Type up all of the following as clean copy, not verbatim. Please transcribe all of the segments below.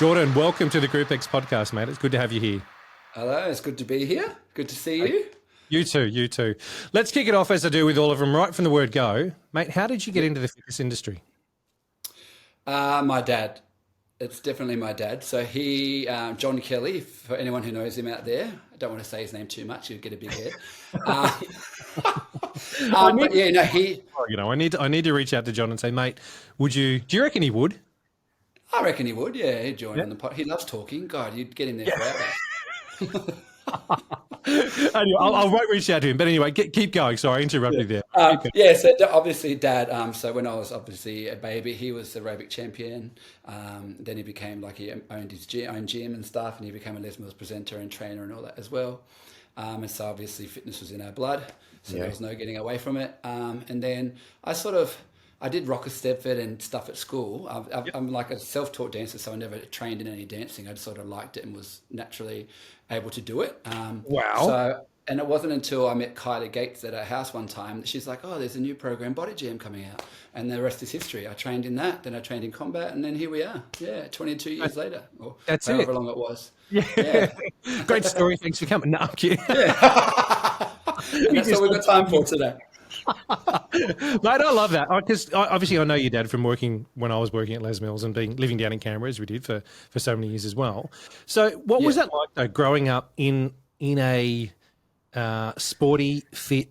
Jordan, welcome to the GROUPEX Podcast, mate. It's good to have you here. Hello, it's good to be here. Good to see you. You too, you too. Let's kick it off as I do with all of them, right from the word go. Mate, how did you get into the fitness industry? My dad. It's definitely my dad. So he, John Kelly, for anyone who knows him out there, I don't want to say his name too much, he'll get a big head. But yeah, no, he... You know, I need to reach out to John and say, mate, do you reckon he would? I reckon he would, yeah. He'd join on the pod. He loves talking. God, you'd get him there for hours. Anyway, I won't reach out to him. But anyway, keep going. Sorry, I interrupted there. Yeah, so obviously Dad, so when I was obviously a baby, he was the aerobic champion. Then he became he owned his own gym and stuff, and he became a Les Mills presenter and trainer and all that as well. And so obviously fitness was in our blood, so there was no getting away from it. And then I did rock a step fit and stuff at school. I'm like a self-taught dancer, so I never trained in any dancing. I just sort of liked it and was naturally able to do it. Wow. And it wasn't until I met Kylie Gates at her house one time that she's like, oh, there's a new program, Body Jam, coming out. And the rest is history. I trained in that, then I trained in combat, and then here we are. Yeah, 22 years later. Or That's however it. long it was. Yeah. Great story. Thanks for coming. No, I'm kidding. Yeah. And that's all we've got time for today. Mate, I love that because obviously I know your dad from working when I was working at Les Mills and living down in Canberra as we did for so many years as well. So what was that like though, growing up in a sporty, fit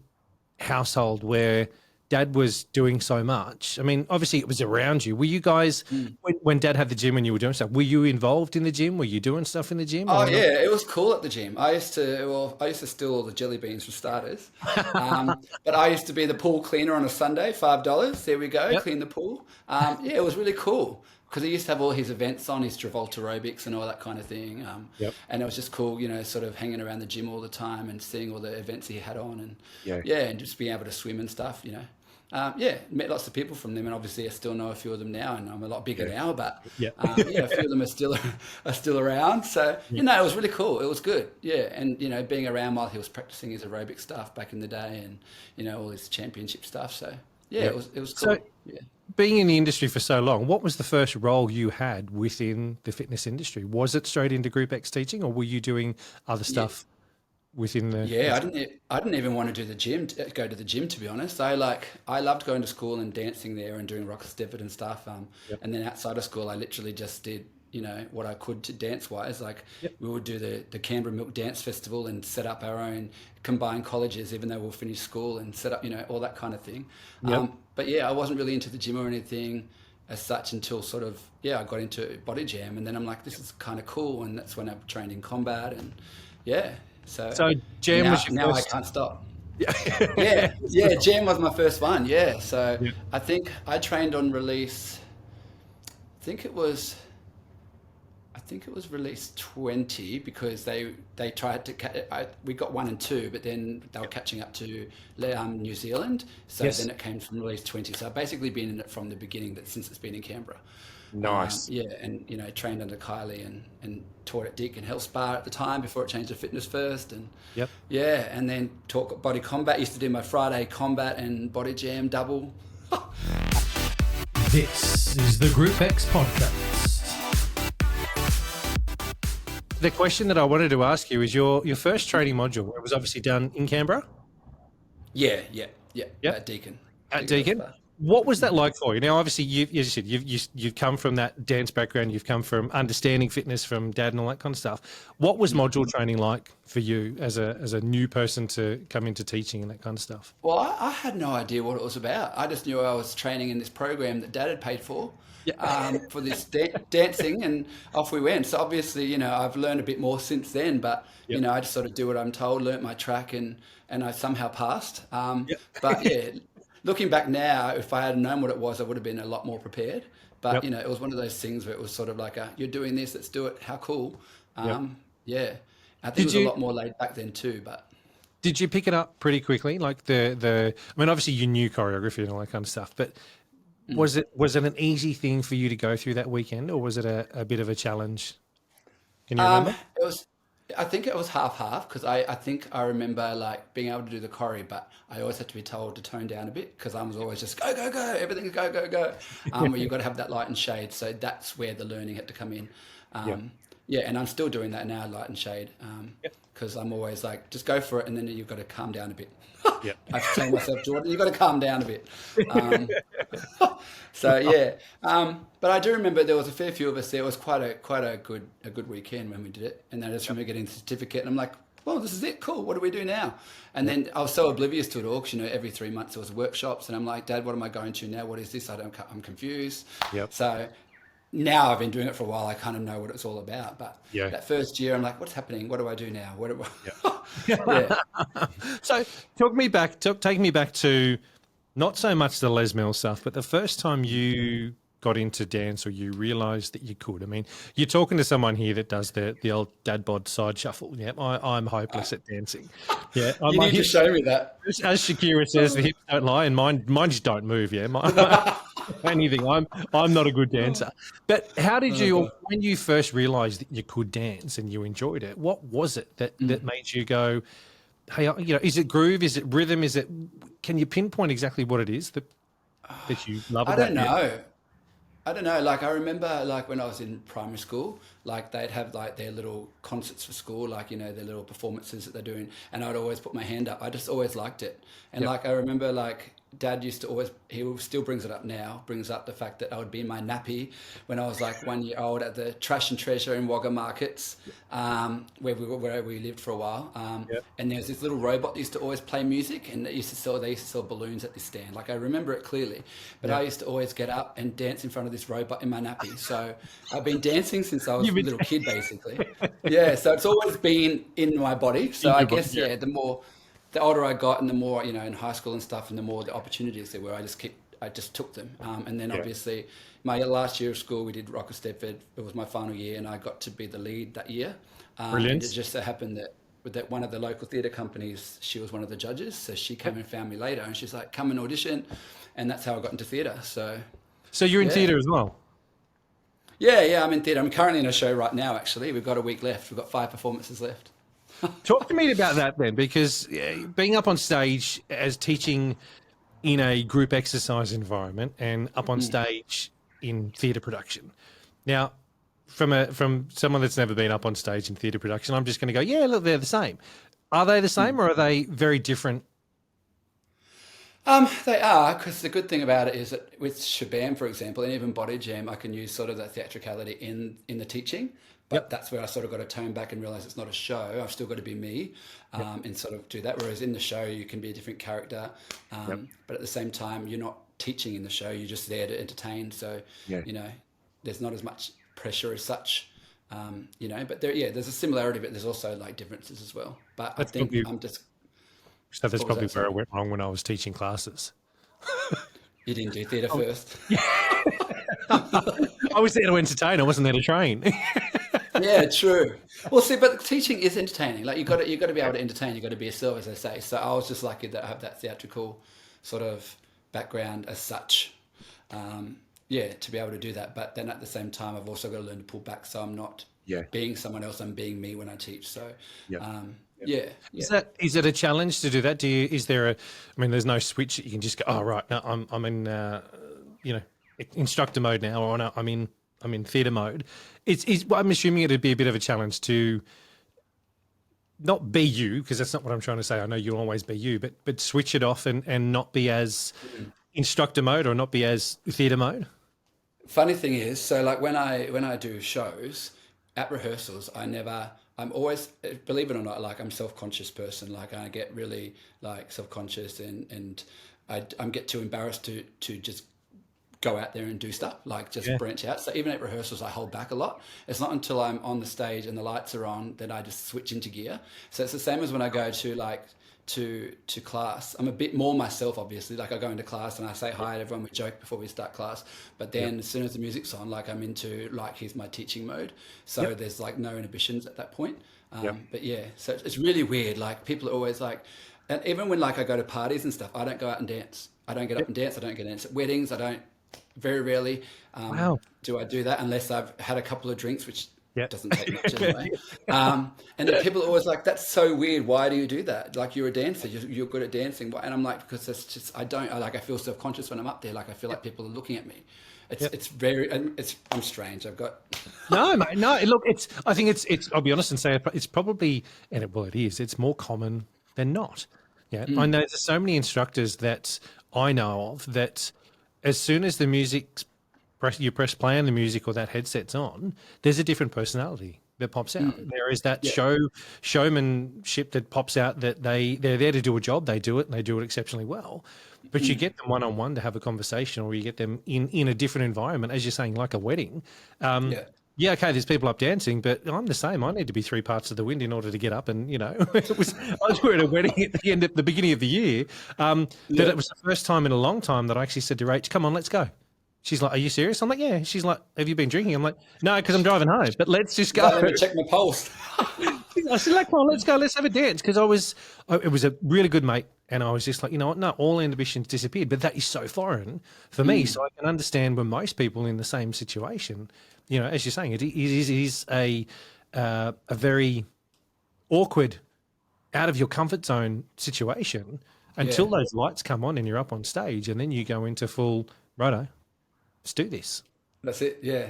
household where Dad was doing so much? I mean, obviously it was around you. Were you guys, when Dad had the gym and you were doing stuff, were you involved in the gym? Were you doing stuff in the gym? Oh yeah, it was cool at the gym. I used to steal all the jelly beans for starters. But I used to be the pool cleaner on a Sunday, $5. There we go, clean the pool. Yeah, it was really cool because he used to have all his events on, his Travolta aerobics and all that kind of thing. And it was just cool, sort of hanging around the gym all the time and seeing all the events he had on and just being able to swim and stuff, met lots of people from them, and obviously I still know a few of them now, and I'm a lot bigger now, but a few of them are still around. So it was really cool. It was good, and being around while he was practicing his aerobic stuff back in the day, and all his championship stuff. So it was cool. So, being in the industry for so long, what was the first role you had within the fitness industry? Was it straight into GROUPEX teaching, or were you doing other stuff? Within the I didn't even want to go to the gym, to be honest. I loved going to school and dancing there and doing rock step and stuff. And then outside of school, I literally just did what I could to dance wise. We would do the Canberra Milk Dance Festival and set up our own combined colleges, even though we'll finish school, and set up all that kind of thing. But I wasn't really into the gym or anything as such until sort of I got into Body Jam, and then I'm like, this is kind of cool, and that's when I trained in combat and So Jam was your now first... I can't stop. Jam was my first one. I think I trained on release. I think it was release 20 because they tried to. We got 1 and 2, but then they were catching up to New Zealand. So then it came from release 20. So I've basically been in it from the beginning, since it's been in Canberra. Nice. And trained under Kylie and taught at Deakin Health Spa at the time before it changed to Fitness First, and and then taught body combat. Used to do my Friday combat and body jam double. This is the GROUPEX Podcast. The question that I wanted to ask you is your first training module. It was obviously done in Canberra. Yeah. At Deakin. At Deakin. What was that like for you? Now, obviously, as you said, you've come from that dance background. You've come from understanding fitness from Dad and all that kind of stuff. What was module training like for you as a new person to come into teaching and that kind of stuff? Well, I had no idea what it was about. I just knew I was training in this program that Dad had paid for this dancing, and off we went. So obviously, I've learned a bit more since then, but I just sort of do what I'm told, learnt my track, and I somehow passed. But looking back now, if I had known what it was, I would have been a lot more prepared. But, it was one of those things where it was sort of like, you're doing this, let's do it. How cool. I think it was a lot more laid back then too. But did you pick it up pretty quickly? Like I mean, obviously you knew choreography and all that kind of stuff, but was it an easy thing for you to go through that weekend, or was it a bit of a challenge? Can you remember? I think it was half because I think I remember being able to do the choreo, but I always had to be told to tone down a bit because I was always just go, go, go, everything is go, go, go. Where you've got to have that light and shade. So that's where the learning had to come in. Yeah. Yeah, and I'm still doing that now, light and shade, Yep. because I'm always like, just go for it, and then you've got to calm down a bit. Yeah. I have to tell myself, Jordan, you've got to calm down a bit. Um, so yeah, but I do remember there was a fair few of us there. It was quite a good weekend when we did it, and then I just remember getting the certificate, and I'm like, well, this is it, cool. What do we do now? And then I was so oblivious to it all, because every 3 months there was workshops, and I'm like, Dad, what am I going to now? What is this? I'm confused. Yep. So now I've been doing it for a while. I kind of know what it's all about. But Yeah. that first year, I'm like, what's happening? What do I do now? What do I... Yeah. yeah. So take me back to not so much the Les Mills stuff, but the first time you got into dance or you realized that you could. I mean, you're talking to someone here that does the old dad bod side shuffle. Yeah, I'm hopeless at dancing. Yeah, You need to show me that. As Shakira says, the hips don't lie, and mine just don't move. Yeah, anything. I'm not a good dancer. But how did you, when you first realised that you could dance and you enjoyed it? What was it that made you go, hey, is it groove? Is it rhythm? Can you pinpoint exactly what it is that you love I about don't know. I don't know. Like, I remember, like, when I was in primary school, like, they'd have, like, their little concerts for school, like, their little performances that they're doing. And I'd always put my hand up. I just always liked it. And, like, I remember, like, Dad used to always, he still brings it up now, brings up the fact that I would be in my nappy when I was, like, 1 year old at the Trash and Treasure in Wagga Markets, where we lived for a while. And there's this little robot that used to always play music, and they used to sell balloons at this stand. Like, I remember it clearly. But I used to always get up and dance in front of this robot in my nappy. So I've been dancing since I was a little kid, basically. Yeah, so it's always been in my body. So I guess, the older I got, and the more, in high school and stuff, and the more the opportunities there were, I just took them. And then obviously my last year of school, we did Rock of Stepford. It was my final year, and I got to be the lead that year. Brilliant. And it just so happened that one of the local theatre companies, she was one of the judges. So she came and found me later, and she's like, come and audition. And that's how I got into theatre. So you're in theatre as well? Yeah, I'm in theatre. I'm currently in a show right now, actually. We've got a week left. We've got 5 performances left. Talk to me about that then, because being up on stage as teaching in a group exercise environment and up on stage in theatre production. Now, from someone that's never been up on stage in theatre production, I'm just going to go, yeah, look, they're the same. Are they the same, or are they very different? They are, because the good thing about it is that with Shabam, for example, and even Body Jam, I can use sort of that theatricality in the teaching. But that's where I sort of got to tone back and realize it's not a show. I've still got to be me, and sort of do that. Whereas in the show, you can be a different character. But at the same time, you're not teaching in the show. You're just there to entertain. So, there's not as much pressure as such, But there's a similarity, but there's also like differences as well. But I think So that's probably where I went wrong when I was teaching classes. You didn't do theatre first. I was there to entertain. I wasn't there to train. Yeah, true. Well, see, but teaching is entertaining. Like you got to be able to entertain. You got to be yourself, as they say. So I was just lucky that I have that theatrical sort of background as such. To be able to do that. But then at the same time, I've also got to learn to pull back, so I'm not being someone else. I'm being me when I teach. So Is it a challenge to do that? There's no switch that you can just go, oh right, no, I'm in instructor mode now, or no, I'm in theatre mode. I'm assuming it'd be a bit of a challenge to not be you, because that's not what I'm trying to say. I know you'll always be you, but switch it off and not be as instructor mode or not be as theatre mode. Funny thing is, so like when I do shows at rehearsals, I'm always, believe it or not, like I'm a self-conscious person. Like I get really like self-conscious and I get too embarrassed to just go out there and do stuff, like just branch out. So even at rehearsals, I hold back a lot. It's not until I'm on the stage and the lights are on that I just switch into gear. So it's the same as when I go to class. I'm a bit more myself, obviously. Like I go into class and I say hi to everyone, we joke before we start class. But then as soon as the music's on, like I'm into like, here's my teaching mode. So there's like no inhibitions at that point. But so it's really weird. Like people are always like, and even when like I go to parties and stuff, I don't go out and dance. I don't get up and dance. I don't get dance at weddings. I don't, very rarely do I do that unless I've had a couple of drinks, which doesn't take much anyway. And then people are always like, that's so weird. Why do you do that? Like you're a dancer, you're good at dancing. And I'm like, because that's just, I feel self-conscious when I'm up there. Like I feel like people are looking at me. It's very, I'm strange. I've got, No, mate, no. Look, I think it's. I'll be honest and say it's probably, it is. It's more common than not. Yeah, I know there's so many instructors that I know of that, as soon as the you press play on the music or that headset's on, there's a different personality that pops out. There is that showmanship that pops out, that they're there to do a job, they do it, and they do it exceptionally well. But you get them one-on-one to have a conversation, or you get them in a different environment, as you're saying, like a wedding. Yeah, okay, there's people up dancing, but I'm the same. I need to be 3 parts of the wind in order to get up. And, I was at a wedding at the beginning of the year, that it was the first time in a long time that I actually said to Rach, come on, let's go. She's like, are you serious? I'm like, yeah. She's like, have you been drinking? I'm like, no, because I'm driving home, but let's just go. Let me check my pulse. I said, like, come on, let's go. Let's have a dance. Because it was a really good mate. And I was just like, you know what? No, all inhibitions disappeared. But that is so foreign for me. So I can understand when most people in the same situation, as you're saying, it is a very awkward, out of your comfort zone situation until those lights come on and you're up on stage, and then you go into full, righto, let's do this. That's it. Yeah.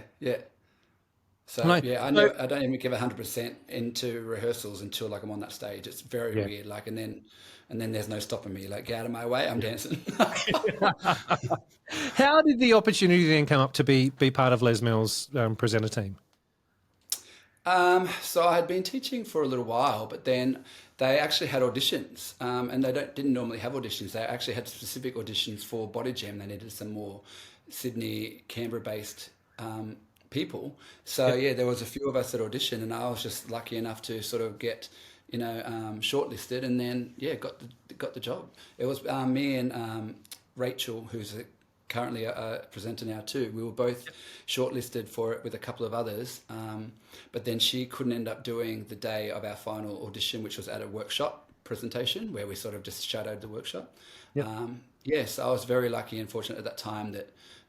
So I don't even give 100% into rehearsals until like I'm on that stage. It's very weird. Like, and then there's no stopping me. Like, get out of my way, I'm dancing. How did the opportunity then come up to be part of Les Mills' presenter team? So I had been teaching for a little while, but then they actually had auditions, and they didn't normally have auditions. They actually had specific auditions for Body Jam. They needed some more Sydney, Canberra-based people. So there was a few of us that auditioned, and I was just lucky enough to sort of get, shortlisted, and then got the job. It was me and Rachel, who's currently a presenter now too. We were both shortlisted for it with a couple of others, but then she couldn't end up doing the day of our final audition, which was at a workshop presentation where we sort of just shadowed the workshop. So I was very lucky and fortunate at that time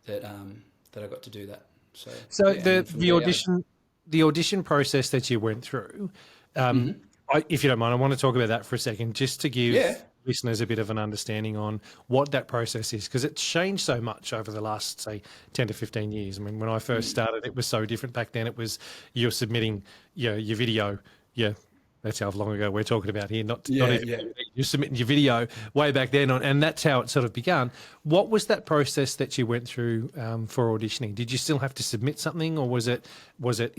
that I got to do that. So the audition process that you went through, if you don't mind, I want to talk about that for a second, just to give listeners a bit of an understanding on what that process is, because it's changed so much over the last, say, 10 to 15 years. I mean, when I first started, it was so different. Back then, it was you're submitting your video. Yeah, that's how long ago we're talking about here. Not even you're submitting your video way back then, and that's how it sort of began. What was that process that you went through for auditioning? Did you still have to submit something, or was it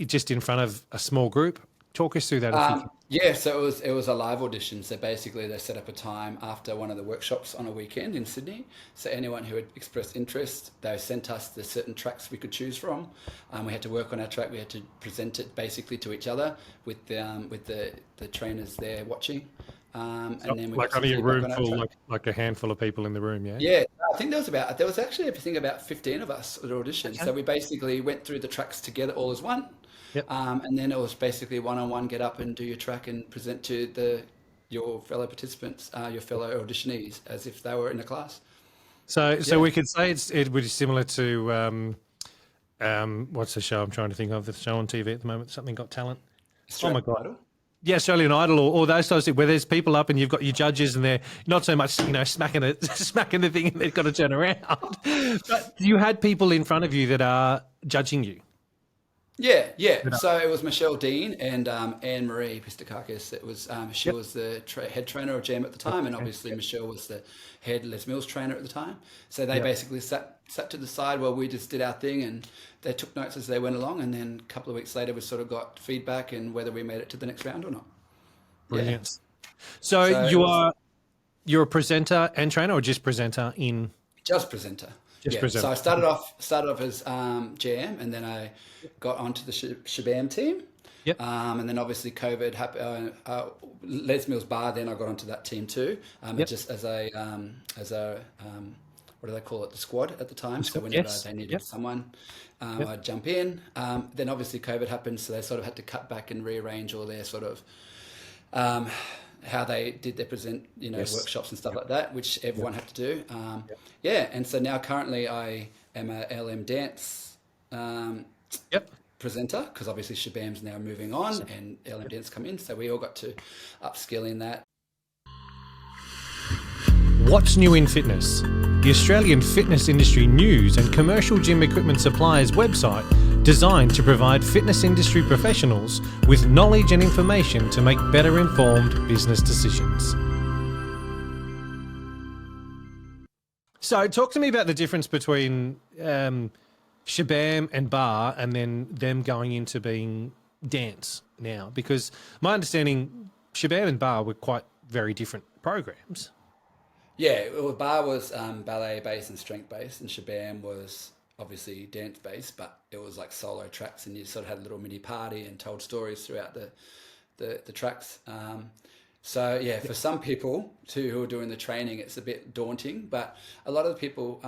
just in front of a small group? Talk us through that. So it was a live audition. So basically they set up a time after one of the workshops on a weekend in Sydney. So anyone who had expressed interest, they sent us the certain tracks we could choose from. We had to work on our track. We had to present it basically to each other with the trainers there watching. And then we got only a room full, like a handful of people in the room, yeah? Yeah, I think there was actually, I think, about 15 of us at audition. Okay. So we basically went through the tracks together all as one. And then it was basically one-on-one, get up and do your track and present to your fellow participants, your fellow auditionees, as if they were in a class. So we could say it would be similar to what's the show I'm trying to think of? The show on TV at the moment, Something Got Talent. Australian Idol? Yeah, Australian Idol or those types of, where there's people up and you've got your judges and they're not so much, smacking the thing and they've got to turn around. But you had people in front of you that are judging you. Yeah. So it was Michelle Dean and Anne-Marie Pistakakis. It was she was the head trainer of Jam at the time, and obviously Michelle was the head Les Mills trainer at the time. So they basically sat to the side while we just did our thing, and they took notes as they went along. And then a couple of weeks later, we sort of got feedback and whether we made it to the next round or not. Brilliant. So you're a presenter and trainer, or just presenter in? Just presenter. So I started off as GM, and then I got onto the Shabam team. And then obviously COVID happened. Les Mills Bar. Then I got onto that team too. Just as a what do they call it? The squad at the time. So whenever they needed someone, I'd jump in. Then obviously COVID happened, so they sort of had to cut back and rearrange all their sort of how they did their workshops and stuff like that, which everyone had to do. And so now currently I am a LM Dance presenter, because obviously Shabam's now moving on and LM Dance come in, so we all got to upskill in that. What's new in fitness? The Australian fitness industry news and commercial gym equipment suppliers website designed to provide fitness industry professionals with knowledge and information to make better informed business decisions. So talk to me about the difference between Shabam and Bar and then them going into being dance now, because my understanding Shabam and Bar were quite very different programs. Yeah, well, Bar was ballet based and strength based, and Shabam was obviously dance based, but it was like solo tracks, and you sort of had a little mini party and told stories throughout the tracks. So yeah, for some people too who are doing the training, it's a bit daunting. But a lot of the people,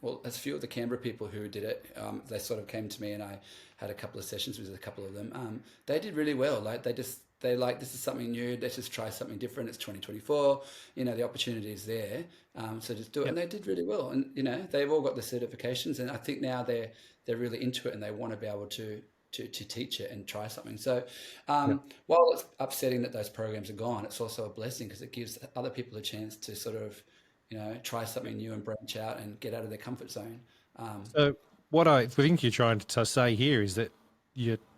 well, there's a few of the Canberra people who did it. They sort of came to me, and I had a couple of sessions with a couple of them. They did really well. Like they like, this is something new. Let's just try something different. It's 2024. You know, the opportunity is there. So just do it. And they did really well. And you know, they've all got the certifications. And I think now they're really into it, and they want to be able to teach it and try something. So while it's upsetting that those programs are gone, it's also a blessing because it gives other people a chance to sort of, you know, try something new and branch out and get out of their comfort zone. So what I think you're trying to say here is that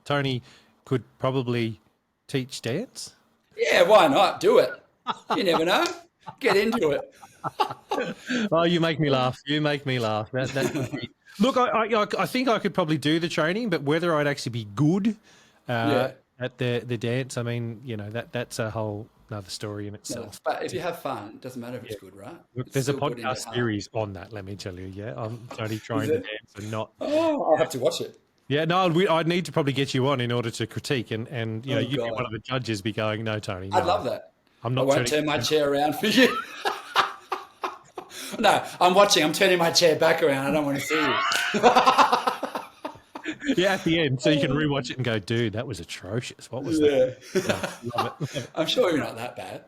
Tony could probably teach dance? Yeah, why not? Do it. You never know. Get into it. Oh, you make me laugh. You make me laugh. That would be... Look, I think I could probably do the training, but whether I'd actually be good at the dance, I mean, you know, that's a whole another story in itself. No, but if you have fun, it doesn't matter if it's good, right? Look, there's a podcast series on that, let me tell you. Yeah, I'm only trying to dance and not. Oh, I'll have to watch it. Yeah, no, I'd need to probably get you on in order to critique, and you know, you'd be one of the judges, be going, no, Tony. No, I'd love that. I'm not. I won't turn my chair around for you. No, I'm watching. I'm turning my chair back around. I don't want to see you. Yeah, at the end, so you can rewatch it and go, dude, that was atrocious. What was that? Yeah, love it. I'm sure you're not that bad.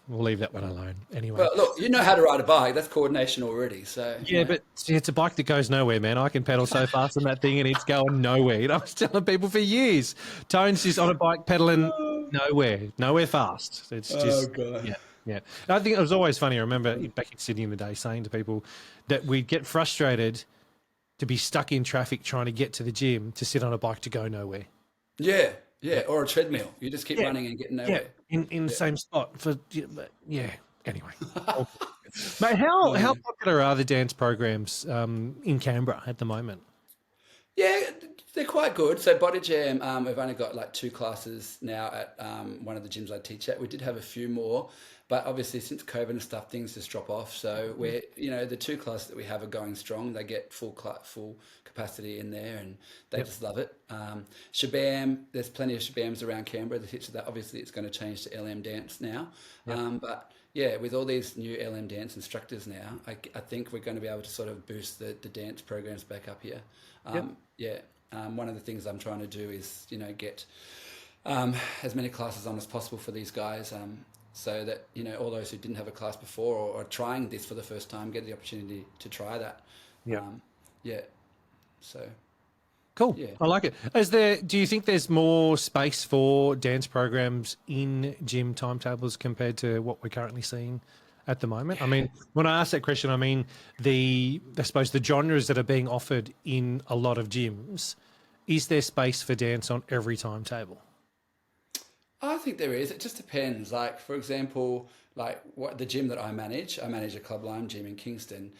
We'll leave that one alone. Anyway. But look, you know how to ride a bike. That's coordination already. So yeah, but see, it's a bike that goes nowhere, man. I can pedal so fast on that thing, and it's going nowhere. And I was telling people for years, Tone's just on a bike pedaling nowhere fast. It's just, yeah. Yeah, I think it was always funny. I remember back in Sydney in the day saying to people that we'd get frustrated to be stuck in traffic trying to get to the gym to sit on a bike to go nowhere. Yeah, or a treadmill. You just keep running and getting nowhere. Yeah, in the same spot. Anyway. Mate, how popular are the dance programs in Canberra at the moment? Yeah, they're quite good. So Body Jam, we've only got like 2 classes now at one of the gyms I teach at. We did have a few more, but obviously since COVID and stuff, things just drop off. So we're, you know, the 2 classes that we have are going strong. They get full capacity in there, and they just love it. Shabam, there's plenty of Shabams around Canberra. The hits of that, obviously, it's going to change to LM dance now. But yeah, with all these new LM dance instructors now, I think we're going to be able to sort of boost the dance programs back up here. One of the things I'm trying to do is, you know, get as many classes on as possible for these guys, so that, you know, all those who didn't have a class before or are trying this for the first time get the opportunity to try that. So cool. Yeah. I like it. Do you think there's more space for dance programs in gym timetables compared to what we're currently seeing at the moment? I mean, when I ask that question, I mean I suppose the genres that are being offered in a lot of gyms. Is there space for dance on every timetable? I think there is. It just depends. Like, for example, like the gym that I manage a Club Lime gym in Kingston.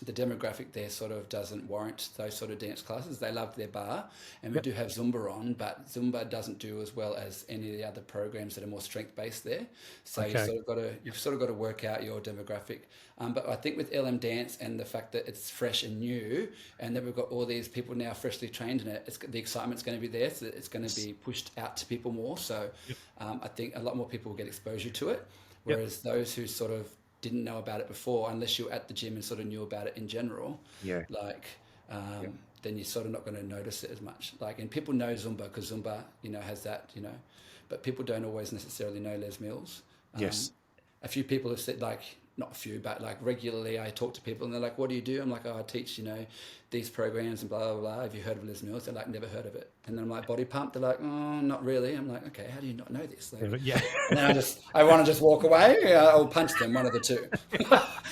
The demographic there sort of doesn't warrant those sort of dance classes. They love their bar, and we do have Zumba on, but Zumba doesn't do as well as any of the other programs that are more strength based there. So you've sort of got to work out your demographic. But I think with LM dance and the fact that it's fresh and new, and that we've got all these people now freshly trained in it, the excitement's going to be there, so it's going to be pushed out to people more. So I think a lot more people will get exposure to it, whereas those who sort of didn't know about it before, unless you're at the gym and sort of knew about it in general, then you're sort of not going to notice it as much. Like, and people know Zumba because Zumba, you know, has that, you know, but people don't always necessarily know Les Mills. Yes. A few people have said, like, not a few, but like regularly I talk to people and they're like, what do you do? I'm like, oh, I teach, these programs and blah, blah, blah. Have you heard of Les Mills? They're like, never heard of it. And then I'm like, body pump? They're like, oh, not really. I'm like, okay, how do you not know this? Like, Yeah. and then I want to just walk away. I'll punch them, one of the two.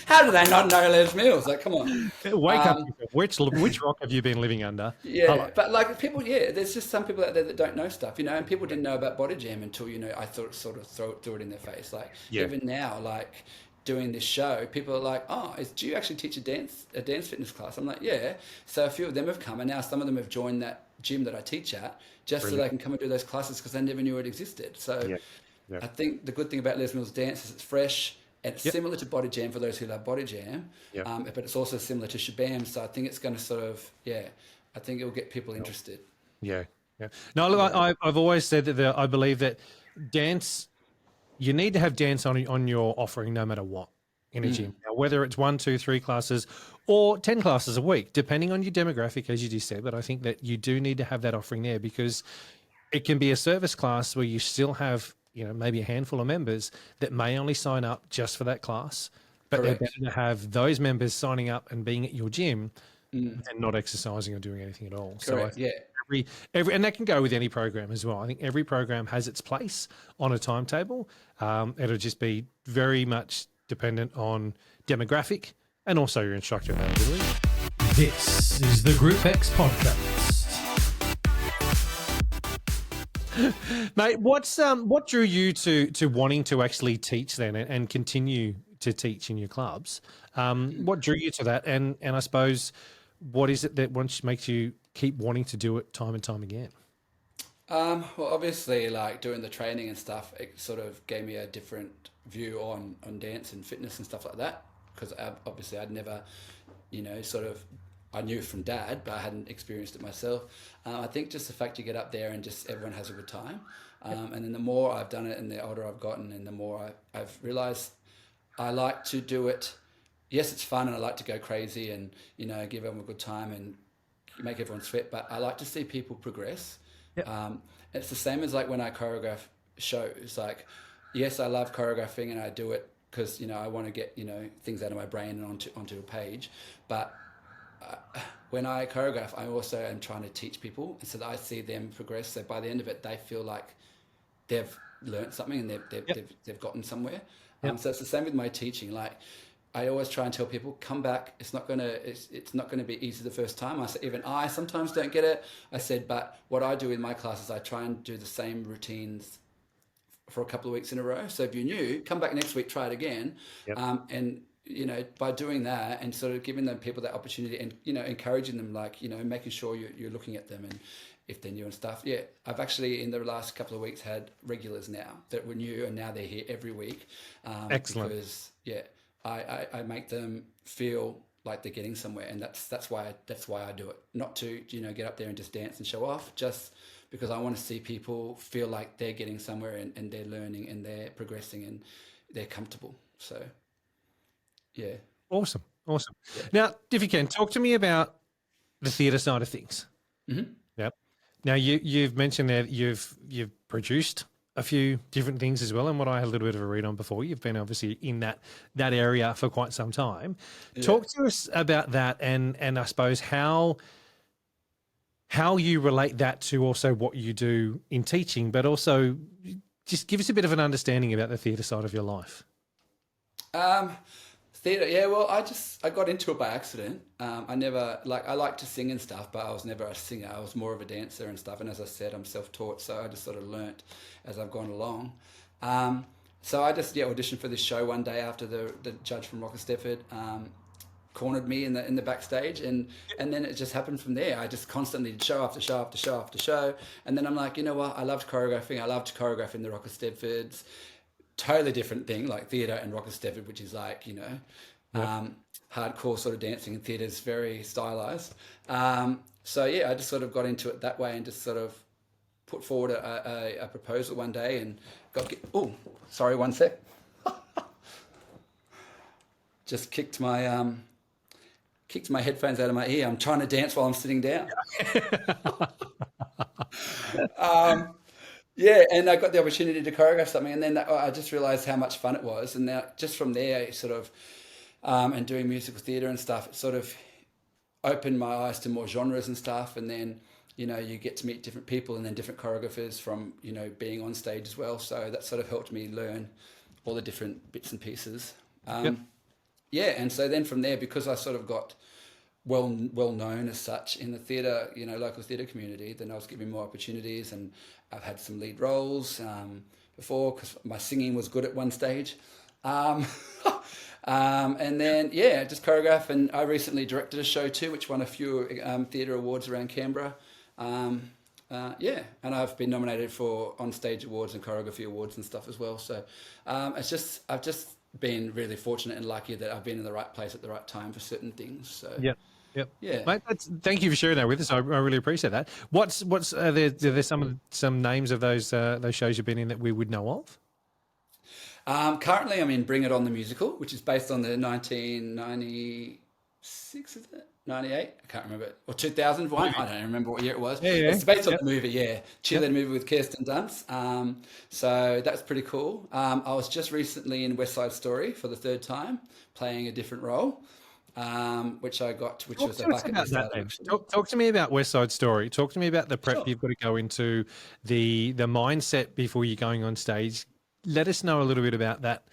How do they not know Les Mills? Like, come on. Wake up. Which rock have you been living under? Yeah, Hello. but like people, there's just some people out there that don't know stuff, and people didn't know about body jam until, I sort of threw it in their face. Like even now, like doing this show, people are like, oh, do you actually teach a dance fitness class? I'm like, yeah. So a few of them have come, and now some of them have joined that gym that I teach at just so they can come and do those classes because they never knew it existed. So I think the good thing about Les Mills dance is it's fresh. And it's similar to body jam for those who love body jam, but it's also similar to shabam. So I think it's going to sort of, I think it will get people interested. Yeah. No, look, I've always said that I believe that dance, you need to have dance on your offering no matter what in a gym. Now, whether it's 1, 2, 3 classes or 10 classes a week, depending on your demographic, as you just said. But I think that you do need to have that offering there because it can be a service class where you still have maybe a handful of members that may only sign up just for that class, but they're better to have those members signing up and being at your gym and not exercising or doing anything at all. Correct. So every and that can go with any program as well. I think every program has its place on a timetable. It'll just be very much dependent on demographic and also your instructor availability. This is the GROUPEX Podcast. Mate, what drew you to wanting to actually teach then and continue to teach in your clubs? What drew you to that? And I suppose, what is it that makes you keep wanting to do it time and time again? Well, obviously, like doing the training and stuff, it sort of gave me a different view on dance and fitness and stuff like that. Because obviously I'd never, I knew from Dad, but I hadn't experienced it myself. I think just the fact you get up there and just everyone has a good time. And then the more I've done it and the older I've gotten and the more I've realized I like to do it. Yes, it's fun and I like to go crazy and, give everyone a good time and make everyone sweat. But I like to see people progress. Yep. It's the same as like when I choreograph shows. Like, yes, I love choreographing and I do it because, I want to get, things out of my brain and onto a page. But when I choreograph, I also am trying to teach people, and so that I see them progress. So by the end of it, they feel like they've learned something and they've gotten somewhere. So it's the same with my teaching. Like I always try and tell people, come back. It's not gonna be easy the first time. I say, even I sometimes don't get it. I said, but what I do in my classes, I try and do the same routines for a couple of weeks in a row. So if you're new, come back next week, try it again, and by doing that and sort of giving them people that opportunity and, encouraging them, like, making sure you're looking at them and if they're new and stuff. Yeah. I've actually in the last couple of weeks had regulars now that were new and now they're here every week. Excellent. Because I make them feel like they're getting somewhere. And that's why I do it. Not to, get up there and just dance and show off, just because I want to see people feel like they're getting somewhere and they're learning and they're progressing and they're comfortable. So, yeah. Awesome. Yeah. Now, if you can, talk to me about the theatre side of things. Mm-hmm. Yep. Now, you've mentioned that you've produced a few different things as well, and what I had a little bit of a read on before, you've been obviously in that area for quite some time. Yeah. Talk to us about that and I suppose how you relate that to also what you do in teaching, but also just give us a bit of an understanding about the theatre side of your life. Theatre, yeah. Well, I got into it by accident. I like to sing and stuff, but I was never a singer. I was more of a dancer and stuff. And as I said, I'm self-taught, so I just sort of learnt as I've gone along. So I just auditioned for this show one day after the judge from Rock Stepford cornered me in the backstage, and then it just happened from there. I just constantly did show after show after show after show, and then I'm like, you know what? I loved choreographing. I loved choreographing the Rock Stepfords. Totally different thing, like theatre and Rock Stepford, which is like, hardcore sort of dancing, and theatre is very stylized. So yeah, I just sort of got into it that way and just sort of put forward a proposal one day and sorry, one sec. Just kicked my headphones out of my ear. I'm trying to dance while I'm sitting down. Yeah, and I got the opportunity to choreograph something, and then I just realized how much fun it was, and now just from there, sort of, and doing musical theatre and stuff, it sort of opened my eyes to more genres and stuff, and then you get to meet different people and then different choreographers from being on stage as well. So that sort of helped me learn all the different bits and pieces. Yep. Yeah, and so then from there, because I sort of got well known as such in the theatre, local theatre community, then I was given more opportunities, and I've had some lead roles before because my singing was good at one stage. Um, and then just choreograph, and I recently directed a show too, which won a few theatre awards around Canberra. And I've been nominated for on-stage awards and choreography awards and stuff as well. So I've just been really fortunate and lucky that I've been in the right place at the right time for certain things. So Yep. Yep. yeah. Mate, thank you for sharing that with us. I really appreciate that. What's are there some names of those shows you've been in that we would know of? Currently, I'm in Bring It On the musical, which is based on the 1996, is it? 98? I can't remember. Or 2001? I don't remember what year it was. Yeah. It's based on Yep. the movie, yeah. Cheerleader movie with Kirsten Dunst. So that's pretty cool. I was just recently in West Side Story for the third time, playing a different role, which I got, which was a bucket list item. Talk to me about West Side Story. Talk to me about the prep Sure. you've got to go into, the mindset before you're going on stage. Let us know a little bit about that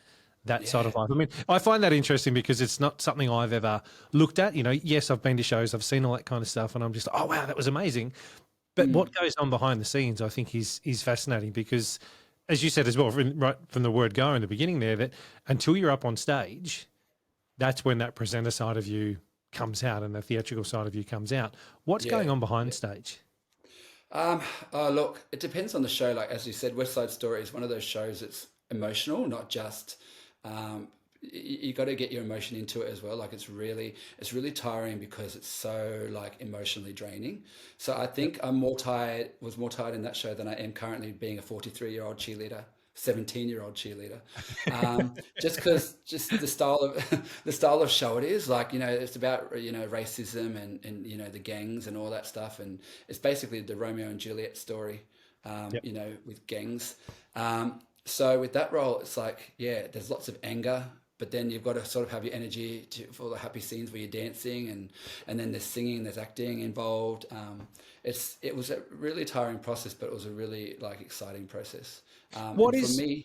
side of life. I mean, I find that interesting because it's not something I've ever looked at. Yes, I've been to shows, I've seen all that kind of stuff, and I'm just, oh wow, that was amazing. But what goes on behind the scenes, I think, is fascinating because, as you said as well, right from the word go in the beginning there, that until you're up on stage, that's when that presenter side of you comes out and the theatrical side of you comes out. What's going on behind stage? Look, it depends on the show. Like as you said, West Side Story is one of those shows that's emotional, not just. You got to get your emotion into it as well. Like it's really tiring because it's so like emotionally draining. So I think was more tired in that show than I am currently being a 43-year-old cheerleader. 17-year-old cheerleader, just the style of show it is, like it's about racism and the gangs and all that stuff, and it's basically the Romeo and Juliet story, with gangs. So with that role, it's like there's lots of anger, but then you've got to sort of have your energy for the happy scenes where you're dancing, and then there's singing, there's acting involved. It was a really tiring process, but it was a really like exciting process. What and is? for me?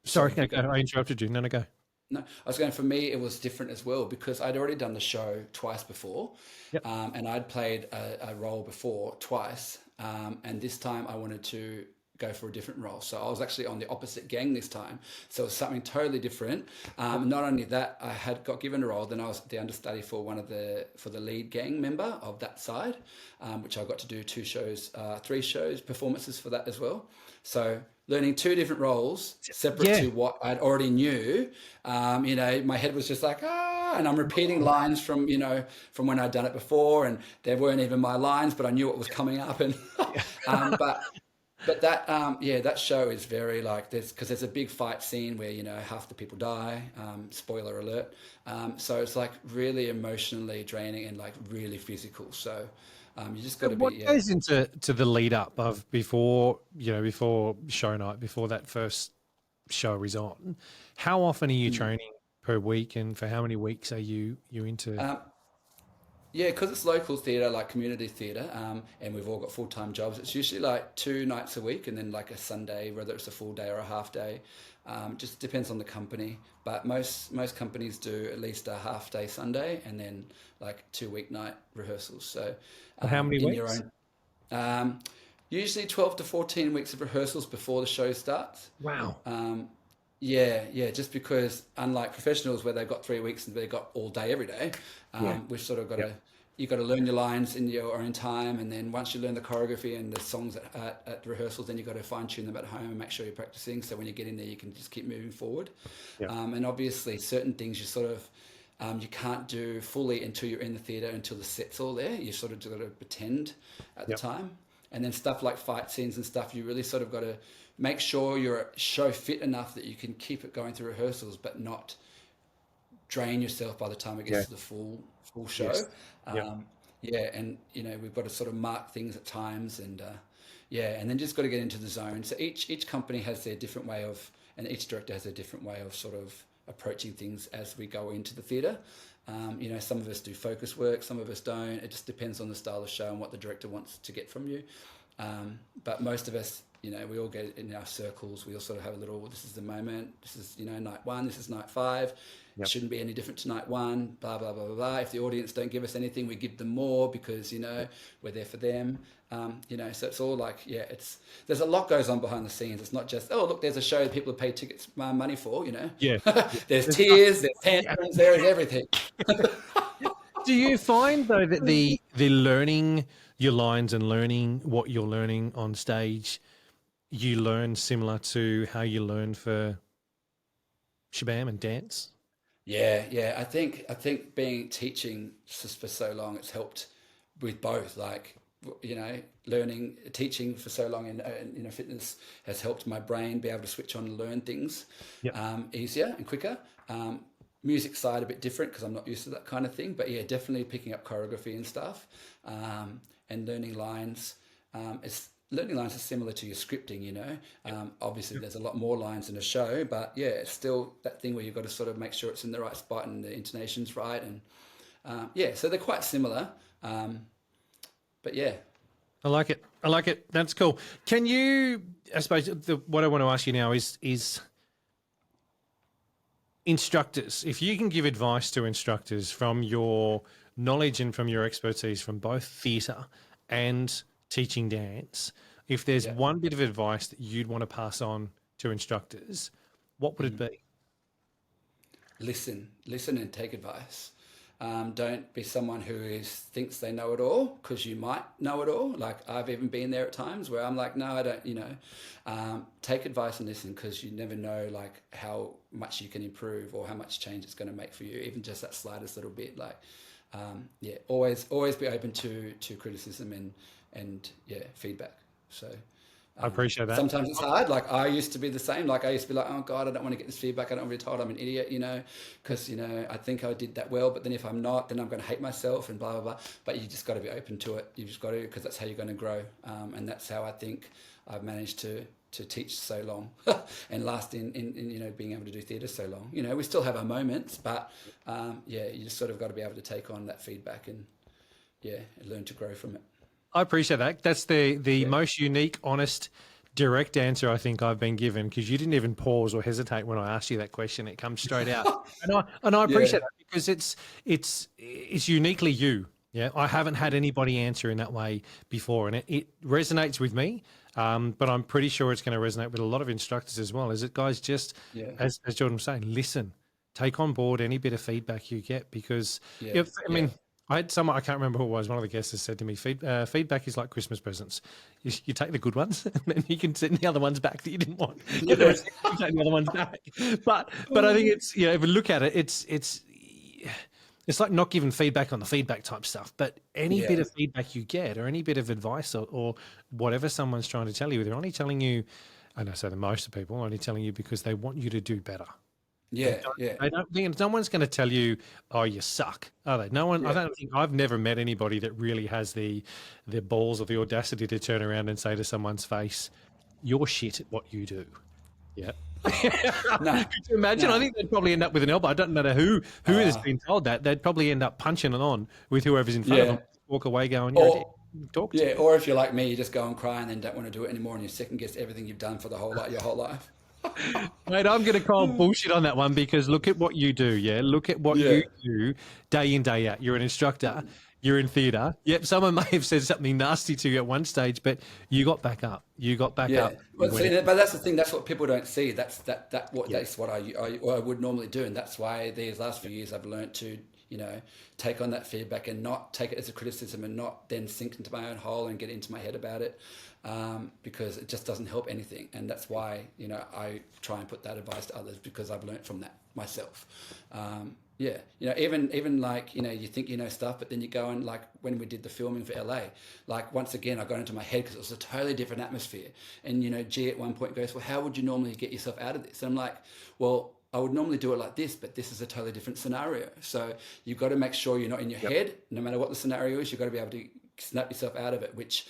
Sorry, I interrupted you. No, go. No, I was going, for me, it was different as well because I'd already done the show twice before. Yep. And I'd played a role before twice. And this time I wanted to go for a different role. So I was actually on the opposite gang this time. So it was something totally different. Not only that, I had got given a role, then I was the understudy for for the lead gang member of that side, which I got to do 3 shows, performances for that as well. So learning 2 different roles separate to what I'd already knew. My head was just like, and I'm repeating lines from when I'd done it before, and there weren't even my lines, but I knew what was coming up. And but that show is very like this because there's a big fight scene where half the people die. Spoiler alert. So it's like really emotionally draining and like really physical. So you just got to be. What goes into the lead up of before show night, before that first show is on? How often are you training per week, and for how many weeks are you into? Because it's local theatre, like community theatre, and we've all got full-time jobs. It's usually like 2 nights a week, and then like a Sunday, whether it's a full day or a half day. Just depends on the company, but most companies do at least a half day Sunday, and then like 2 weeknight rehearsals. So How many in weeks? your own, usually 12 to 14 weeks of rehearsals before the show starts. Wow. Just because unlike professionals where they've got 3 weeks and they've got all day every day, we've sort of got to, you've got to learn your lines in your own time, and then once you learn the choreography and the songs at rehearsals, then you've got to fine tune them at home and make sure you're practicing, so when you get in there you can just keep moving forward. And obviously certain things you sort of you can't do fully until you're in the theatre, until the set's all there. You sort of got to pretend at the time. And then stuff like fight scenes and stuff, you really sort of got to make sure you're show fit enough that you can keep it going through rehearsals, but not drain yourself by the time it gets to the full show. And we've got to sort of mark things at times, and Yeah, and then just got to get into the zone. So each company has their different way of, and each director has a different way of sort of approaching things as we go into the theatre. You know, some of us do focus work, some of us don't. It just depends on the style of show and what the director wants to get from you. But most of us, you know, we all get in our circles. We all sort of have a little, this is the moment. This is, you know, night one. This is night five. It shouldn't be any different to night one, blah, blah, blah, blah, blah. If the audience don't give us anything, we give them more because, you know, we're there for them. You know, so it's all like, there's a lot goes on behind the scenes. It's not just, oh, look, there's a show that people have paid tickets, money for, you know. Yeah. There's tears, there's tantrums, there is everything. Do you find though that the learning your lines and learning what you're learning on stage, you learn similar to how you learn for shabam and dance? Yeah. I think teaching for so long, it's helped with both. Like, you know, teaching for so long in you know, fitness has helped my brain be able to switch on and learn things easier and quicker. Music side a bit different because I'm not used to that kind of thing. But yeah, definitely picking up choreography and stuff, and learning lines. Learning lines is similar to your scripting, you know. Obviously, there's a lot more lines in a show, but yeah, it's still that thing where you've got to sort of make sure it's in the right spot and the intonation's right. And so they're quite similar. But yeah. I like it. That's cool. Can you, I suppose, what I want to ask you now is instructors. If you can give advice to instructors from your knowledge and from your expertise from both theatre and teaching dance, if there's one bit of advice that you'd want to pass on to instructors, what would it be? Listen and take advice. Don't be someone who thinks they know it all, because you might know it all. Like, I've even been there at times where I'm like, no, I don't, you know. Take advice and listen, because you never know like how much you can improve or how much change it's going to make for you, even just that slightest little bit. Like, always be open to criticism and feedback. So I appreciate that. Sometimes it's hard. Like, I used to be the same. Like, I used to be like, oh God, I don't want to get this feedback. I don't want to be told I'm an idiot, you know, because, you know, I think I did that well, but then if I'm not, then I'm going to hate myself and blah, blah, blah. But you just got to be open to it. You just got to, because that's how you're going to grow. And that's how I think I've managed to teach so long and last in, you know, being able to do theatre so long. You know, we still have our moments, but you just sort of got to be able to take on that feedback and learn to grow from it. I appreciate that. That's the most unique, honest, direct answer I think I've been given, because you didn't even pause or hesitate when I asked you that question. It comes straight out, and I appreciate that, because it's uniquely you. Yeah, I haven't had anybody answer in that way before, and it resonates with me. But I'm pretty sure it's going to resonate with a lot of instructors as well. Is it, guys? Just as Jordan was saying, listen, take on board any bit of feedback you get, because I had someone, I can't remember who it was, one of the guests has said to me, feedback is like Christmas presents. You take the good ones, and then you can send the other ones back that you didn't want. You take the other ones back. But I think it's, you know, if we look at it, it's like not giving feedback on the feedback type stuff, but any bit of feedback you get, or any bit of advice, or whatever someone's trying to tell you, they're only telling you, and I say the most of people, only telling you because they want you to do better. They don't think, no one's going to tell you, oh, you suck, are they? No one. I don't think, I've never met anybody that really has the balls or the audacity to turn around and say to someone's face, you're shit at what you do. Yeah. No, could you imagine? No. I think they'd probably end up with an elbow. I don't know who has been told that. They'd probably end up punching it on with whoever's in front of them. Walk away going, talk to me. Or if you're like me, you just go and cry and then don't want to do it anymore, and you second guess everything you've done for your whole life. Mate, I'm going to call bullshit on that one, because look at what you do. Yeah, look at what you do day in, day out. You're an instructor. You're in theatre. Yep, someone may have said something nasty to you at one stage, but you got back up. But that's the thing. That's what people don't see. That's what I would normally do, and that's why these last few years I've learned to, you know, take on that feedback and not take it as a criticism, and not then sink into my own hole and get into my head about it, because it just doesn't help anything. And that's why, you know, I try and put that advice to others, because I've learned from that myself. You know, even like, you know, you think you know stuff, but then you go and, like, when we did the filming for LA, like, once again I got into my head, because it was a totally different atmosphere. And, you know, G at one point goes, well, how would you normally get yourself out of this? And I'm like, well, I would normally do it like this, but this is a totally different scenario. So you've got to make sure you're not in your head, no matter what the scenario is. You've got to be able to snap yourself out of it, which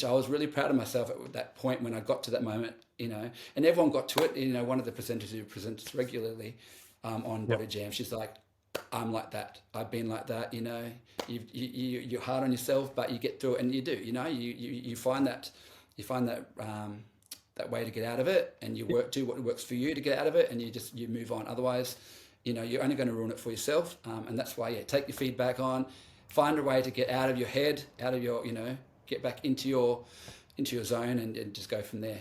I was really proud of myself at that point when I got to that moment, and everyone got to it. One of the presenters who presents regularly on Body Jam, she's like, I'm like that. I've been like that. You're hard on yourself, but you get through it, and you do. You find that that way to get out of it, and you do what works for you to get out of it, and you move on. Otherwise, you're only going to ruin it for yourself. And that's why, take your feedback on, find a way to get out of your head, out of your, get back into your zone, and just go from there.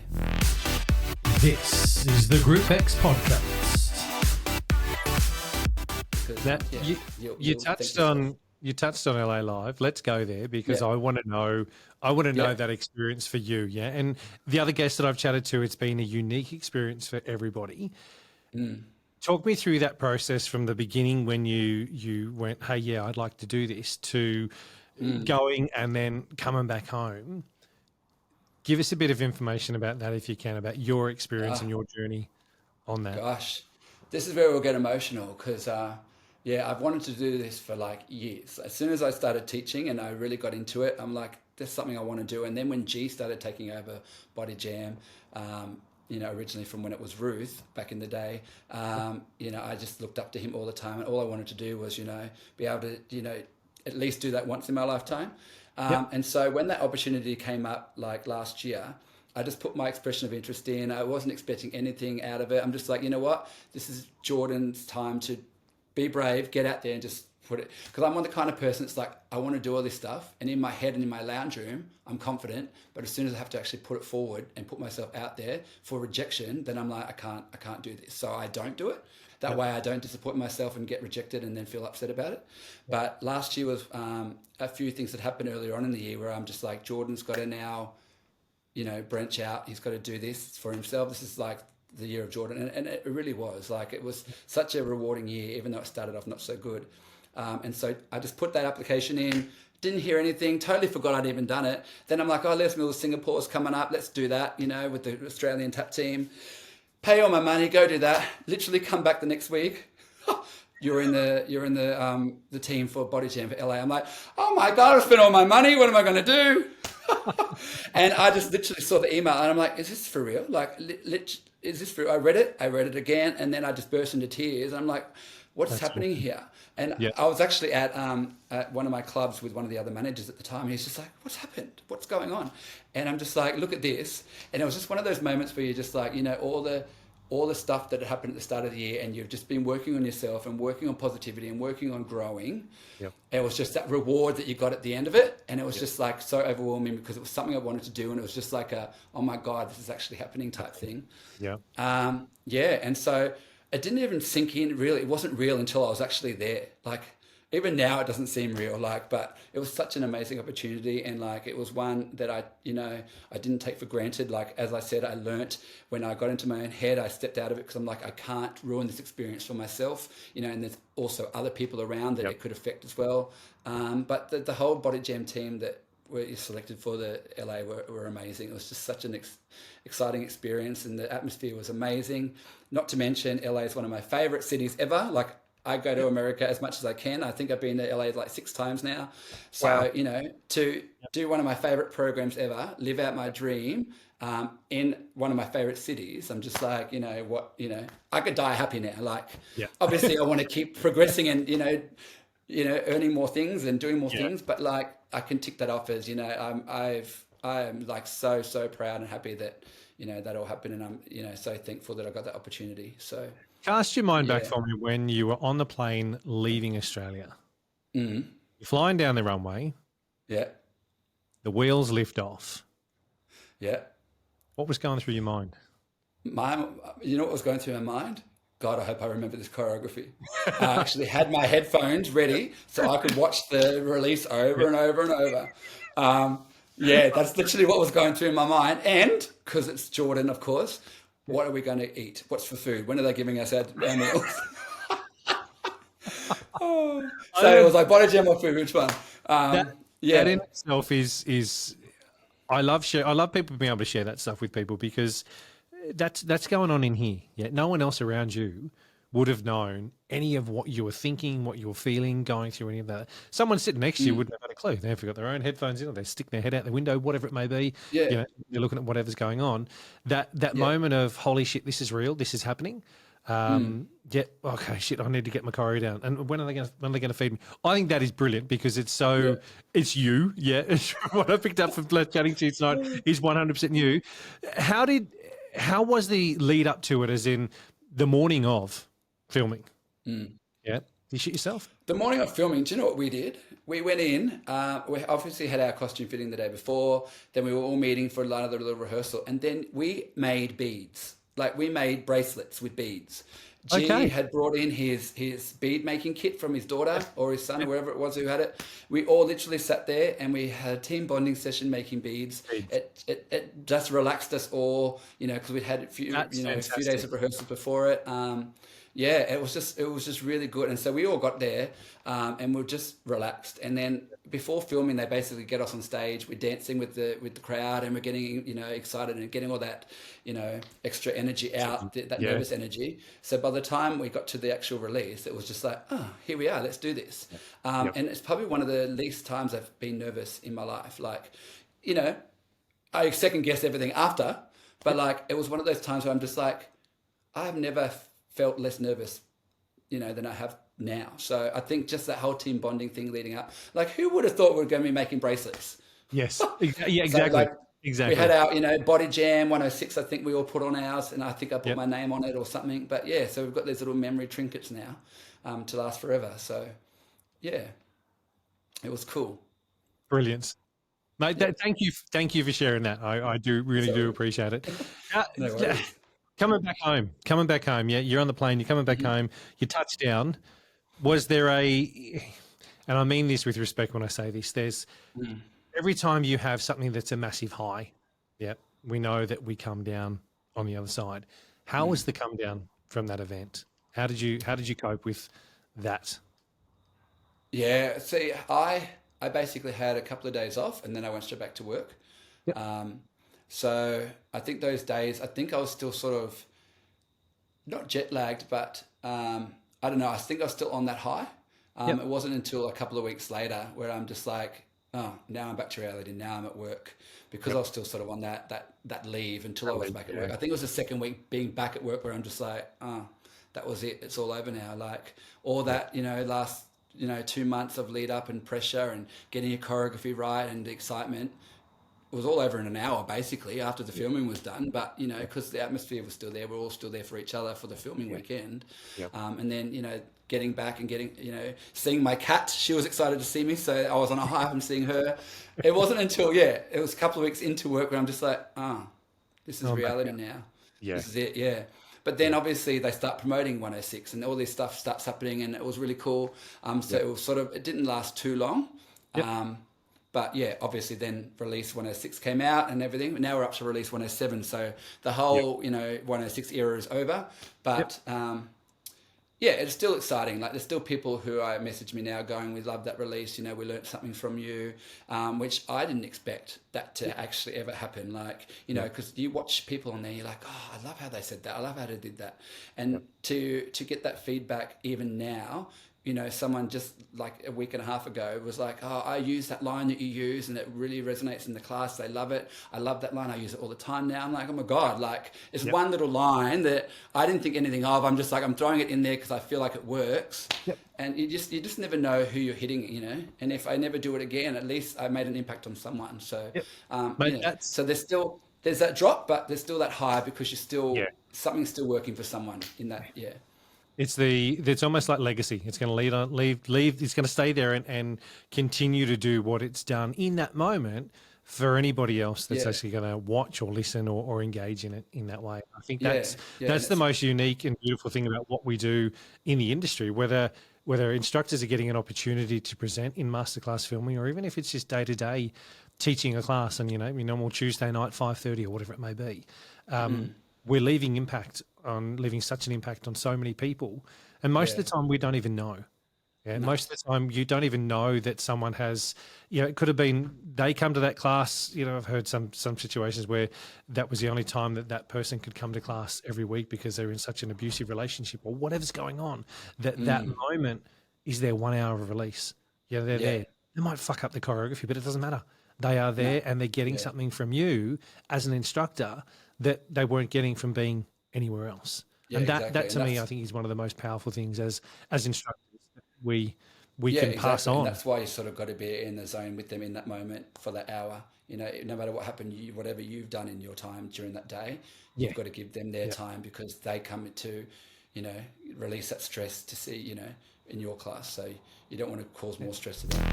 This is the GROUPEX Podcast. You touched on LA Live. Let's go there because I want to know that experience for you. Yeah. And the other guests that I've chatted to, it's been a unique experience for everybody. Talk me through that process from the beginning when you went, hey, yeah, I'd like to do this, to going and then coming back home. Give us a bit of information about that, if you can, about your experience and your journey on that. Gosh, this is where we'll get emotional because, I've wanted to do this for like years. As soon as I started teaching and I really got into it, I'm like, there's something I want to do. And then when G started taking over Body Jam, originally from when it was Ruth back in the day, I just looked up to him all the time. And all I wanted to do was, be able to, at least do that once in my lifetime. And so when that opportunity came up like last year, I just put my expression of interest in. I wasn't expecting anything out of it. I'm just like, you know what? This is Jordan's time to be brave, get out there and just put it. Because I'm one of the kind of person that's like, I want to do all this stuff. And in my head and in my lounge room, I'm confident. But as soon as I have to actually put it forward and put myself out there for rejection, then I'm like, I can't do this. So I don't do it. That way I don't disappoint myself and get rejected and then feel upset about it. But last year was a few things that happened earlier on in the year where I'm just like, Jordan's got to now, branch out. He's got to do this for himself. This is like the year of Jordan. And it really was. Like, it was such a rewarding year, even though it started off not so good. And so I just put that application in, didn't hear anything, totally forgot I'd even done it. Then I'm like, Les Mills Singapore's coming up. Let's do that, with the Australian tap team. Pay all my money, go do that. Literally come back the next week. You're in the team for Body Jam for LA. I'm like, oh my God, I spent all my money. What am I going to do? And I just literally saw the email and I'm like, is this for real? Like, is this for real? I read it again. And then I just burst into tears. I'm like, what's happening here? And I was actually at one of my clubs with one of the other managers at the time. He's just like, what's happened? What's going on? And I'm just like, look at this. And it was just one of those moments where you're just like, all the stuff that had happened at the start of the year, and you've just been working on yourself and working on positivity and working on growing. Yep. It was just that reward that you got at the end of it. And it was just like so overwhelming because it was something I wanted to do. And it was just like oh my God, this is actually happening type thing. Yeah. And so it didn't even sink in really. It wasn't real until I was actually there. Like, even now it doesn't seem real, but it was such an amazing opportunity. And it was one that I didn't take for granted. Like, as I said, I learnt when I got into my own head, I stepped out of it because I'm like, I can't ruin this experience for myself, and there's also other people around that it could affect as well. But the whole Body Jam team that were selected for the LA were amazing. It was just such an exciting experience, and the atmosphere was amazing. Not to mention, LA is one of my favorite cities ever. Like, I go to America as much as I can. I think I've been to LA like 6 times now. So, to do one of my favorite programs ever, live out my dream in one of my favorite cities, I'm just like, I could die happy now. Like, obviously I want to keep progressing and, earning more things and doing more things. But like, I can tick that off as, I'm like so proud and happy that, that all happened. And I'm, so thankful that I got that opportunity. So cast your mind back for me when you were on the plane leaving Australia. You're flying down the runway. Yeah. The wheels lift off. Yeah. What was going through your mind? You know what was going through my mind? God, I hope I remember this choreography. I actually had my headphones ready so I could watch the release over and over and over. That's literally what was going through my mind. And because it's Jordan, of course, what are we going to eat? What's for food? When are they giving us our meals? So it was like Body Jam or food, which one? That in itself is I love people being able to share that stuff with people because that's going on in here. Yeah, no one else around you would have known any of what you were thinking, what you were feeling, going through any of that. Someone sitting next to you wouldn't have had a clue. They've got their own headphones in, or they stick their head out the window, whatever it may be. Yeah. You know, they're looking at whatever's going on. That moment of, holy shit, this is real, this is happening. Yeah, okay, shit, I need to get my choreo down. And when are they going to feed me? I think that is brilliant because it's so, it's you. Yeah, what I picked up from chatting to you tonight is 100% you. How was the lead up to it, as in the morning of filming? Yeah, did you shit yourself? The morning of filming, do you know what we did? We went in, we obviously had our costume fitting the day before, then we were all meeting for another little rehearsal, and then we made beads. Like, we made bracelets with beads. G had brought in his bead making kit from his daughter or his son, wherever it was who had it. We all literally sat there and we had a team bonding session making beads. It just relaxed us all, you know, because we'd had a few days of rehearsals before it. Yeah, it was just really good. And so we all got there and we were just relaxed. And then before filming, they basically get us on stage. We're dancing with the crowd and we're getting, you know, excited and getting all that, you know, extra energy out, that nervous energy. So by the time we got to the actual release, it was just like, oh, here we are, let's do this. And it's probably one of the least times I've been nervous in my life. Like, you know, I second guess everything after, but like, it was one of those times where I'm just like, I've never felt less nervous, you know, than I have now. So I think just that whole team bonding thing leading up, like, who would have thought we were going to be making bracelets? Yes, yeah, exactly. So, like, exactly. We had our, you know, Body Jam 106, I think we all put on ours, and I think I put my name on it or something. But yeah, so we've got these little memory trinkets now to last forever. So yeah, it was cool. Brilliant. Mate, thank you for sharing that. I do appreciate it. No worries. Coming back home. Yeah, you're on the plane. You're coming back home. You touch down. Was there and I mean this with respect when I say this. There's every time you have something that's a massive high. Yeah, we know that we come down on the other side. How was the come down from that event? How did you cope with that? Yeah, see, I basically had a couple of days off and then I went straight back to work. So I think those days, I was still sort of not jet lagged, but I don't know. I think I was still on that high. It wasn't until a couple of weeks later where I'm just like, oh, now I'm back to reality. Now I'm at work, because I was still sort of on that leave until I was back at work. I think it was the second week being back at work where I'm just like, oh, that was it. It's all over now. Like, all that, you know, last, you know, 2 months of lead up and pressure and getting your choreography right and the excitement, it was all over in an hour basically after the filming was done. But, you know, because the atmosphere was still there, we're all still there for each other for the filming weekend. And then, you know, getting back and getting, you know, seeing my cat, she was excited to see me, so I was on a high and seeing her. It wasn't until it was a couple of weeks into work where I'm just like, this is reality now. This is it. But then obviously they start promoting 106 and all this stuff starts happening, and it was really cool. So it was it didn't last too long. But yeah, obviously then release 106 came out and everything. Now we're up to release 107. So the whole, you know, 106 era is over. But yeah, it's still exciting. Like, there's still people who message me now going, we love that release. You know, we learned something from you, which I didn't expect that to actually ever happen. Like, you know, because you watch people on there, you're like, oh, I love how they said that. I love how they did that. And to get that feedback even now, you know, someone just like a week and a half ago was like, oh, I use that line that you use and it really resonates in the class. They love it. I love that line. I use it all the time now. I'm like, oh my God, like, it's one little line that I didn't think anything of. I'm just like, I'm throwing it in there because I feel like it works. And you just never know who you're hitting, you know. And if I never do it again, at least I made an impact on someone. So, Mate, you know, so there's that drop, but there's still that high because you're still, something's still working for someone in that, It's almost like legacy. It's going to leave. It's going to stay there and continue to do what it's done in that moment for anybody else that's actually going to watch or listen or engage in it in that way. I think that's the most unique and beautiful thing about what we do in the industry, whether instructors are getting an opportunity to present in masterclass filming, or even if it's just day to day teaching a class and, you know, your normal Tuesday night, 5:30 or whatever it may be. We're leaving such an impact on so many people. And most of the time we don't even know. Yeah, most of the time you don't even know that someone has, it could have been they come to that class. I've heard some situations where that was the only time that person could come to class every week because they're in such an abusive relationship or whatever's going on. That moment is their 1 hour of release. They're there. They might fuck up the choreography, but it doesn't matter. They are there and they're getting something from you as an instructor that they weren't getting from being anywhere else. Yeah, and that, exactly. that to me, I think is one of the most powerful things as instructors that we can pass on. And that's why you sort of got to be in the zone with them in that moment for that hour. No matter what happened, whatever you've done in your time during that day, you've got to give them their time because they come to, release that stress to see, in your class. So you don't want to cause more stress to them.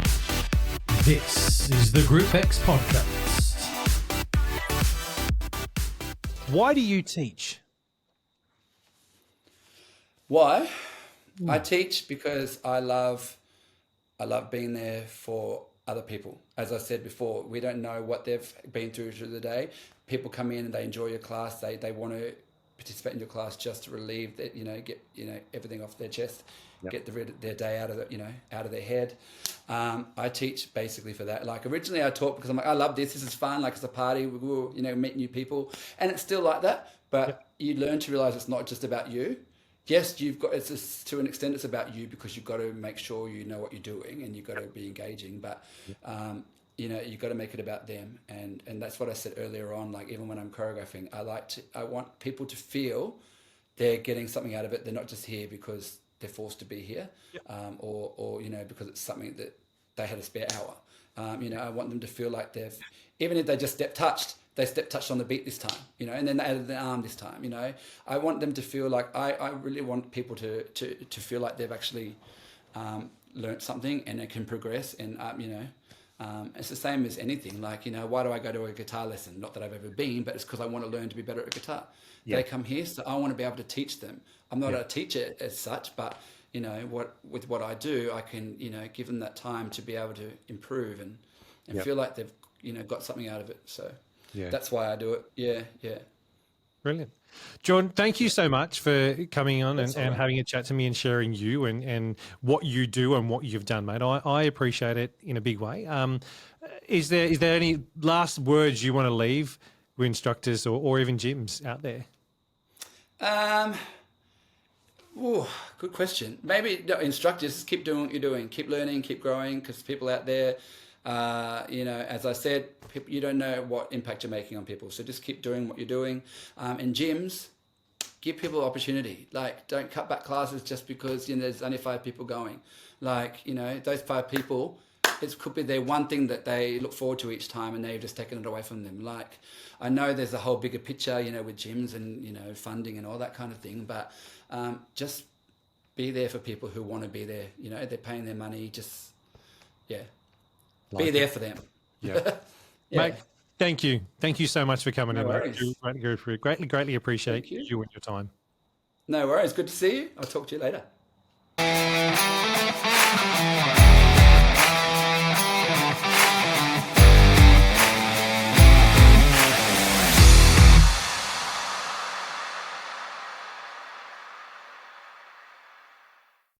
This is the GROUPEX Podcast. Why do you teach? Why? I teach because I love being there for other people. As I said before, we don't know what they've been through the day. People come in and they enjoy your class. They want to participate in your class just to relieve that, get everything off their chest, get their day out of their head. I teach basically for that. Like originally I taught because I'm like, I love this. This is fun. Like it's a party. We will, meet new people, and it's still like that. But you learn to realize it's not just about you. Yes, it's just, to an extent, it's about you because you've got to make sure you know what you're doing and you've got to be engaging. But, you've got to make it about them. And that's what I said earlier on. Like, even when I'm choreographing, I want people to feel they're getting something out of it. They're not just here because they're forced to be here, or because it's something that they had a spare hour. I want them to feel like even if they just step touched on the beat this time, and then they added the arm this time, I want them to feel like, I really want people to feel like they've actually learned something and they can progress. And, it's the same as anything. Like, why do I go to a guitar lesson? Not that I've ever been, but it's because I want to learn to be better at guitar. They come here, so I want to be able to teach them. I'm not a teacher as such, but, with what I do, I can, give them that time to be able to improve and feel like they've, got something out of it. So. Yeah. That's why I do it. Yeah. Brilliant. John, thank you so much for coming on and having a chat to me and sharing you and what you do and what you've done, mate. I appreciate it in a big way. Is there any last words you want to leave with instructors or even gyms out there? Good question. Maybe instructors, just keep doing what you're doing. Keep learning, keep growing, because people out there, as I said, you don't know what impact you're making on people. So just keep doing what you're doing. In gyms, give people opportunity. Like, don't cut back classes just because there's only 5 people going. Like, those 5 people, it could be their one thing that they look forward to each time, and they've just taken it away from them. Like, I know there's a whole bigger picture, with gyms and funding and all that kind of thing, but just be there for people who want to be there. They're paying their money. Just be there for them. Yeah. Mate, thank you. Thank you so much for coming in. Mate. Greatly appreciate you and your time. No worries. Good to see you. I'll talk to you later.